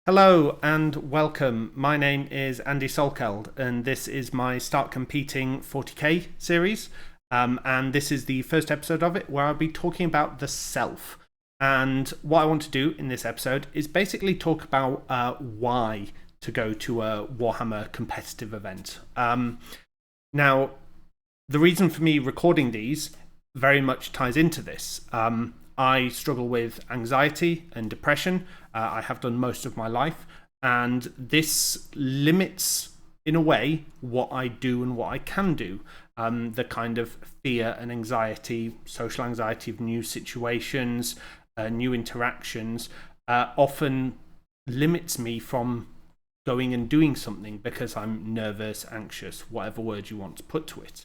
Hello and welcome. My name is Andy Salkeld, and this is my Start Competing 40k series. And this is the first episode of it where I'll be talking about the self. And what I want to do in this episode is basically talk about why to go to a Warhammer competitive event. Now, the reason for me recording these very much ties into this. I struggle with anxiety and depression. I have done most of my life, and this limits, in a way, what I do and what I can do. The kind of fear and anxiety, social anxiety of new situations, new interactions, often limits me from going and doing something because I'm nervous, anxious, whatever word you want to put to it.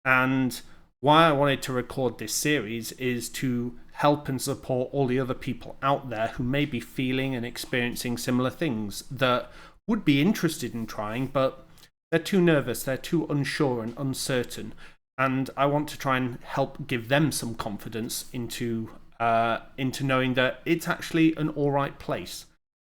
And why I wanted to record this series is to help and support all the other people out there who may be feeling and experiencing similar things that would be interested in trying, but they're too nervous, they're too unsure and uncertain. And I want to try and help give them some confidence into knowing that it's actually an all right place.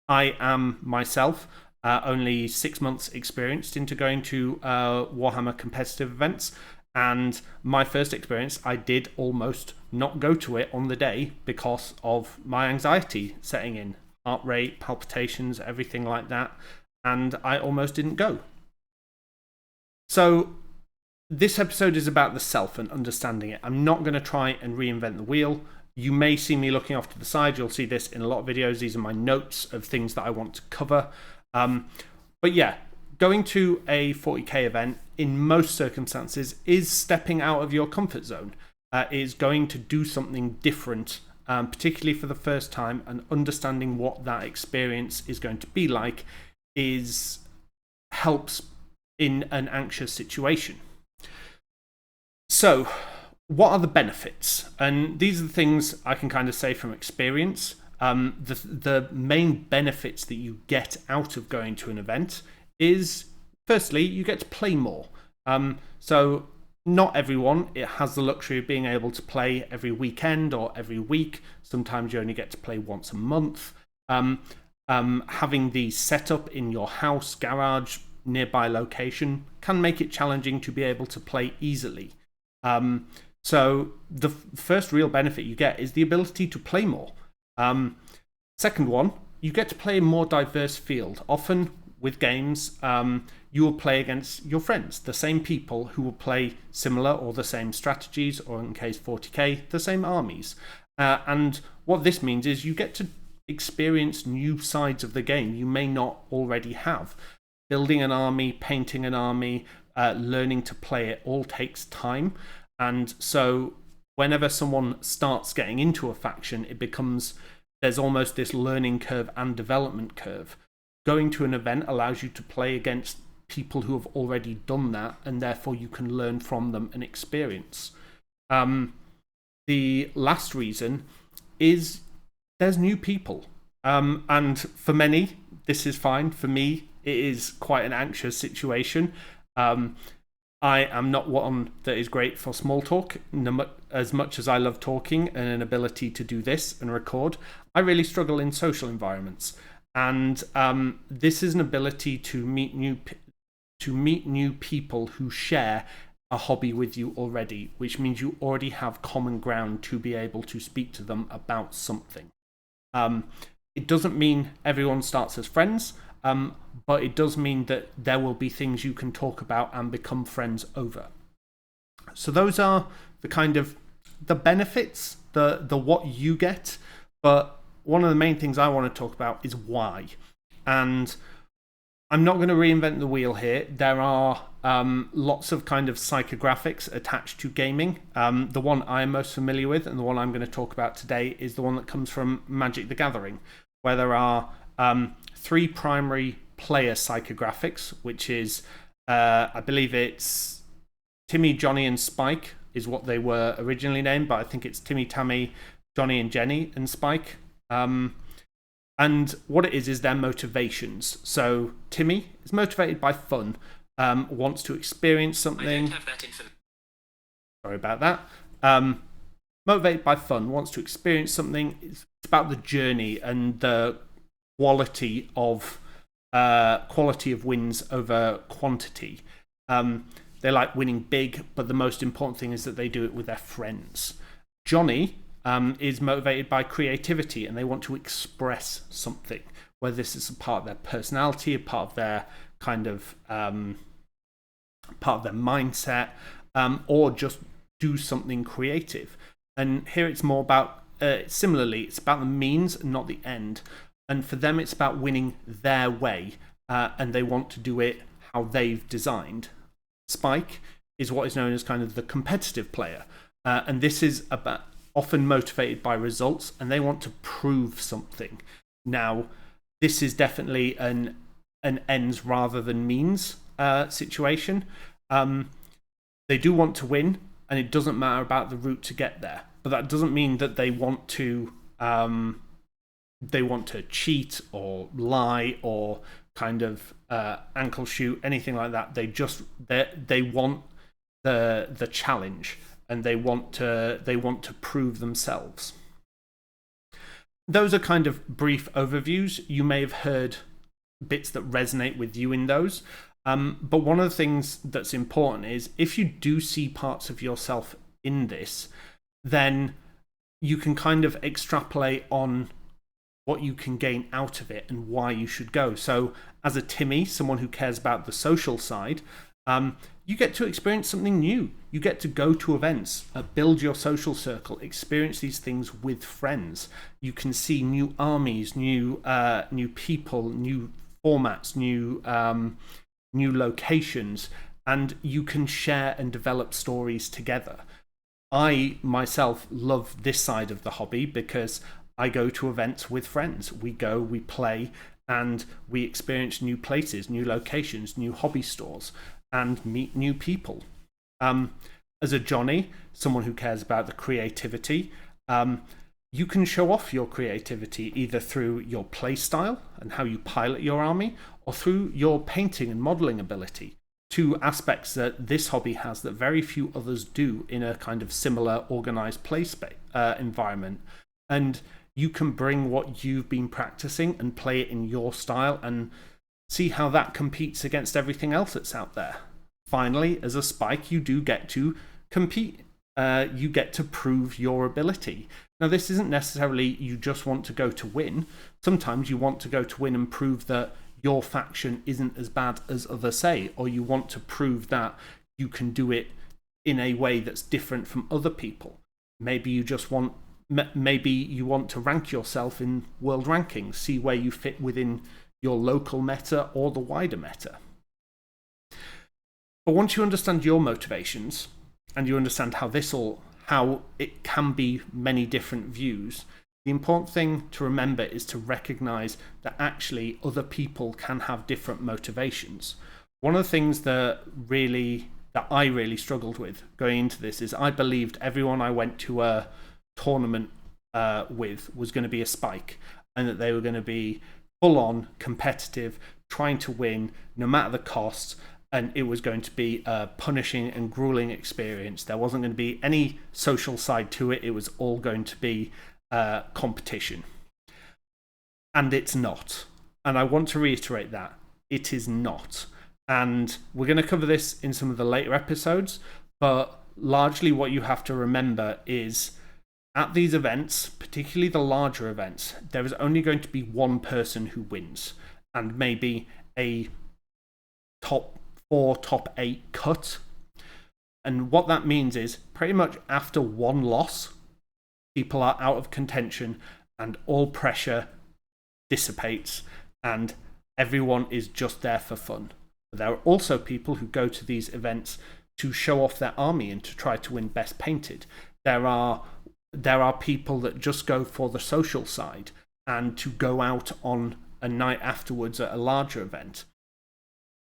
I am myself only 6 months experienced into going to Warhammer competitive events. And my first experience, I did almost not go to it on the day because of my anxiety setting in. Heart rate, palpitations, everything like that. And I almost didn't go. So this episode is about the self and understanding it. I'm not going to try and reinvent the wheel. You may see me looking off to the side. You'll see this in a lot of videos. These are my notes of things that I want to cover. But yeah, going to a 40k event in most circumstances is stepping out of your comfort zone, is going to do something different, particularly for the first time, and understanding what that experience is going to be like helps in an anxious situation. So what are the benefits? And these are the things I can kind of say from experience. The main benefits that you get out of going to an event is, firstly, you get to play more. So not everyone has the luxury of being able to play every weekend or every week. Sometimes you only get to play once a month. Having the setup in your house, garage, nearby location can make it challenging to be able to play easily. So the first real benefit you get is the ability to play more. Second one, you get to play a more diverse field. Often with games, you will play against your friends, the same people who will play similar or the same strategies, or in case 40k, the same armies. And what this means is you get to experience new sides of the game you may not already have. Building an army, painting an army, learning to play it all takes time. And so whenever someone starts getting into a faction, there's almost this learning curve and development curve. Going to an event allows you to play against people who have already done that, and therefore you can learn from them and experience. The last reason is there's new people. And for many, this is fine. For me, it is quite an anxious situation. I am not one that is great for small talk. As much as I love talking and an ability to do this and record, I really struggle in social environments. And this is an ability to meet new people who share a hobby with you already, which means you already have common ground to be able to speak to them about something. It doesn't mean everyone starts as friends, but it does mean that there will be things you can talk about and become friends over. So those are the kind of the benefits, the what you get, but one of the main things I want to talk about is why. And I'm not going to reinvent the wheel here. There are lots of kind of psychographics attached to gaming. The one I'm most familiar with and the one I'm going to talk about today is the one that comes from Magic the Gathering, where there are 3 primary player psychographics, which is, I believe it's Timmy, Johnny, and Spike is what they were originally named, but I think it's Timmy, Tammy, Johnny, and Jenny, and Spike. And what it is their motivations. So Timmy is motivated by fun, wants to experience something. I don't have that information. Sorry about that. Motivated by fun, wants to experience something. It's about the journey and the quality of wins over quantity. They like winning big, but the most important thing is that they do it with their friends. Johnny is motivated by creativity, and they want to express something, whether this is a part of their personality, a part of their kind of part of their mindset, or just do something creative. And here it's more about, similarly, it's about the means and not the end. And for them, it's about winning their way, and they want to do it how they've designed. Spike is what is known as kind of the competitive player, and this is about often motivated by results, and they want to prove something. Now, this is definitely an ends rather than means situation. They do want to win, and it doesn't matter about the route to get there. But that doesn't mean that they want to cheat or lie or kind of ankle shoot, anything like that. They want the challenge, and they want to prove themselves. Those are kind of brief overviews. You may have heard bits that resonate with you in those. But one of the things that's important is if you do see parts of yourself in this, then you can kind of extrapolate on what you can gain out of it and why you should go. So as a Timmy, someone who cares about the social side, you get to experience something new. You get to go to events, build your social circle, experience these things with friends. You can see new armies, new people, new formats, new locations, and you can share and develop stories together. I myself love this side of the hobby because I go to events with friends. We go, we play, and we experience new places, new locations, new hobby stores, and meet new people. As a Johnny, someone who cares about the creativity, you can show off your creativity either through your play style and how you pilot your army, or through your painting and modeling ability. Two aspects that this hobby has that very few others do in a kind of similar organized play space environment. And you can bring what you've been practicing and play it in your style and see how that competes against everything else that's out there. Finally, as a Spike, you do get to compete. You get to prove your ability. Now, this isn't necessarily you just want to go to win. Sometimes you want to go to win and prove that your faction isn't as bad as others say, or you want to prove that you can do it in a way that's different from other people. Maybe you want to rank yourself in world rankings, see where you fit within your local meta or the wider meta. But once you understand your motivations and you understand how it can be many different views, the important thing to remember is to recognize that actually other people can have different motivations. One of the things that I really struggled with going into this is I believed everyone I went to a tournament with was going to be a Spike, and that they were going to be full on competitive, trying to win no matter the cost, and it was going to be a punishing and grueling experience. There wasn't going to be any social side to it. It was all going to be competition. And it's not. And I want to reiterate that. It is not. And we're going to cover this in some of the later episodes, but largely what you have to remember is at these events, particularly the larger events, there is only going to be one person who wins, and maybe a top 4, top 8 cut. And what that means is pretty much after one loss, people are out of contention and all pressure dissipates and everyone is just there for fun. But there are also people who go to these events to show off their army and to try to win best painted. There are people that just go for the social side and to go out on a night afterwards at a larger event.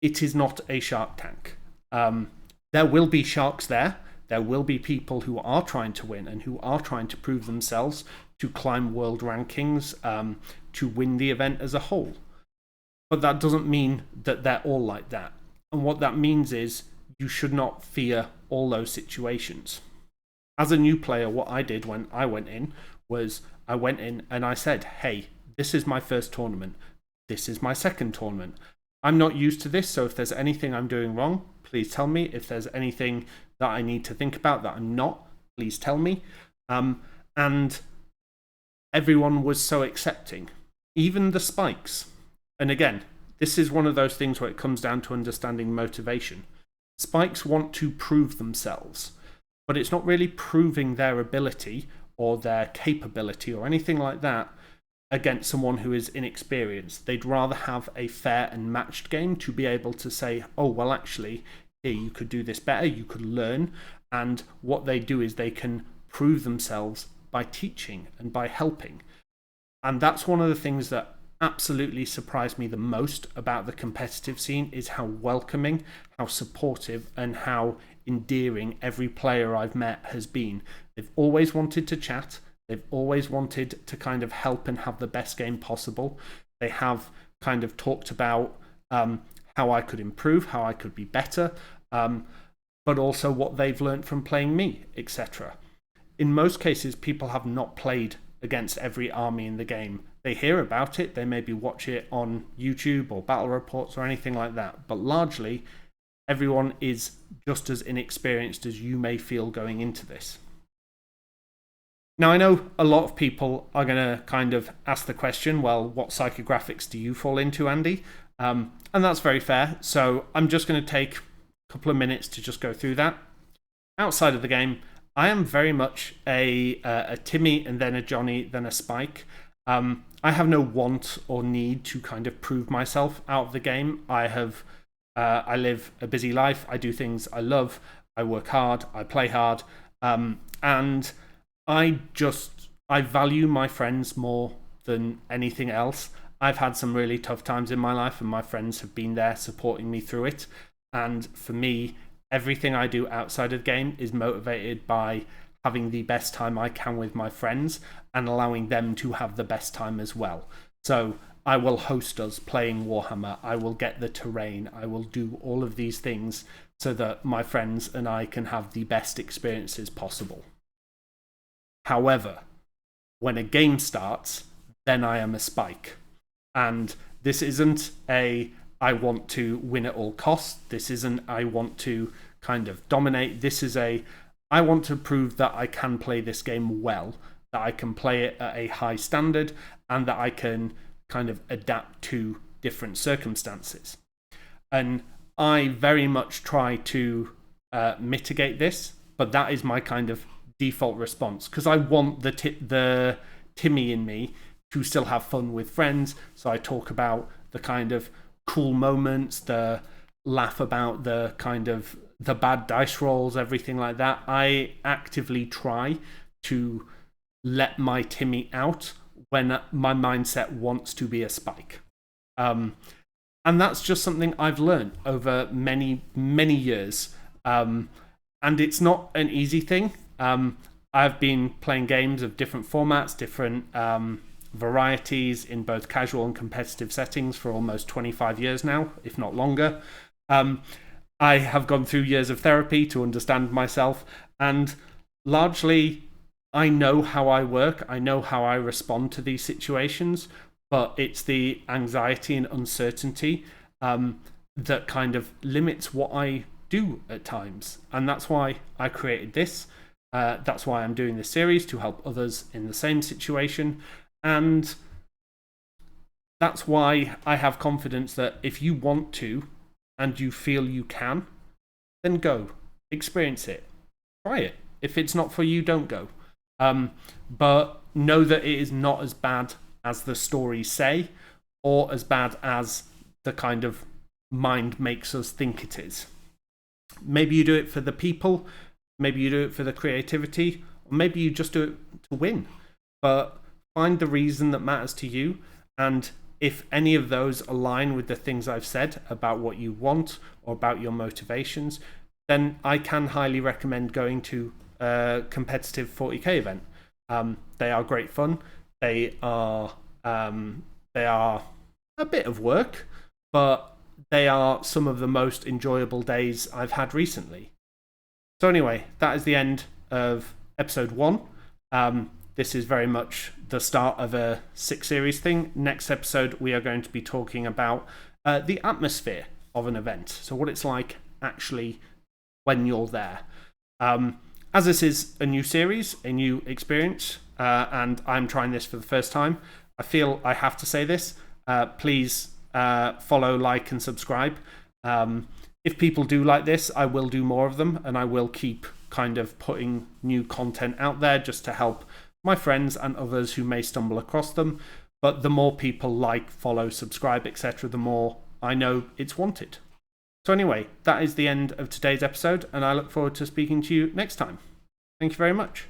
It is not a Shark Tank. There will be sharks there. There will be people who are trying to win and who are trying to prove themselves, to climb world rankings, to win the event as a whole. But that doesn't mean that they're all like that. And what that means is you should not fear all those situations. As a new player, what I did when I went in was I went in and I said, hey, this is my first tournament. This is my second tournament. I'm not used to this, so if there's anything I'm doing wrong, please tell me. If there's anything that I need to think about that I'm not, please tell me. And everyone was so accepting, even the spikes. And again, this is one of those things where it comes down to understanding motivation. Spikes want to prove themselves, but it's not really proving their ability or their capability or anything like that against someone who is inexperienced. They'd rather have a fair and matched game to be able to say, oh, well, actually, here, you could do this better, you could learn. And what they do is they can prove themselves by teaching and by helping. And that's one of the things that absolutely surprised me the most about the competitive scene, is how welcoming, how supportive, and how endearing every player I've met has been. They've always wanted to chat. They've always wanted to kind of help and have the best game possible. They have kind of talked about how I could improve, how I could be better, but also what they've learned from playing me, etc. In most cases, people have not played against every army in the game. They hear about it, they maybe watch it on YouTube or battle reports or anything like that, but largely everyone is just as inexperienced as you may feel going into this. Now, I know a lot of people are going to kind of ask the question, well, what psychographics do you fall into, Andy? And that's very fair. So I'm just going to take a couple of minutes to just go through that. Outside of the game, I am very much a Timmy and then a Johnny, then a Spike. I have no want or need to kind of prove myself out of the game. I live a busy life. I do things I love. I work hard. I play hard. And I value my friends more than anything else. I've had some really tough times in my life, and my friends have been there supporting me through it. And for me, everything I do outside of the game is motivated by having the best time I can with my friends and allowing them to have the best time as well. So I will host us playing Warhammer. I will get the terrain. I will do all of these things so that my friends and I can have the best experiences possible. However, when a game starts, then I am a Spike. And this isn't a I want to win at all costs. This isn't I want to kind of dominate. This is a I want to prove that I can play this game well, that I can play it at a high standard, and that I can kind of adapt to different circumstances. And I very much try to mitigate this, but that is my kind of default response, because I want the Timmy in me to still have fun with friends. So I talk about the kind of cool moments, the laugh about the kind of the bad dice rolls, everything like that. I actively try to let my Timmy out when my mindset wants to be a Spike. And that's just something I've learned over many, many years. And it's not an easy thing. I've been playing games of different formats, different varieties in both casual and competitive settings for almost 25 years now, if not longer. I have gone through years of therapy to understand myself, and largely I know how I work, I know how I respond to these situations, but it's the anxiety and uncertainty that kind of limits what I do at times. And that's why I created this. That's why I'm doing this series, to help others in the same situation. And that's why I have confidence that if you want to and you feel you can, then go. Experience it. Try it. If it's not for you, don't go. But know that it is not as bad as the stories say, or as bad as the kind of mind makes us think it is. Maybe you do it for the people, maybe you do it for the creativity, or maybe you just do it to win. But find the reason that matters to you, and if any of those align with the things I've said about what you want or about your motivations, then I can highly recommend going to a competitive 40k event. They are great fun. They are a bit of work, but they are some of the most enjoyable days I've had recently. So anyway, that is the end of episode 1. this is very much the start of a 6-series thing. Next episode, we are going to be talking about the atmosphere of an event. So what it's like actually when you're there. As this is a new series, a new experience, and I'm trying this for the first time, I feel I have to say this. Please follow, like, and subscribe. If people do like this, I will do more of them, and I will keep kind of putting new content out there just to help my friends and others who may stumble across them. But the more people like, follow, subscribe, etc., the more I know it's wanted. So anyway, that is the end of today's episode, and I look forward to speaking to you next time. Thank you very much.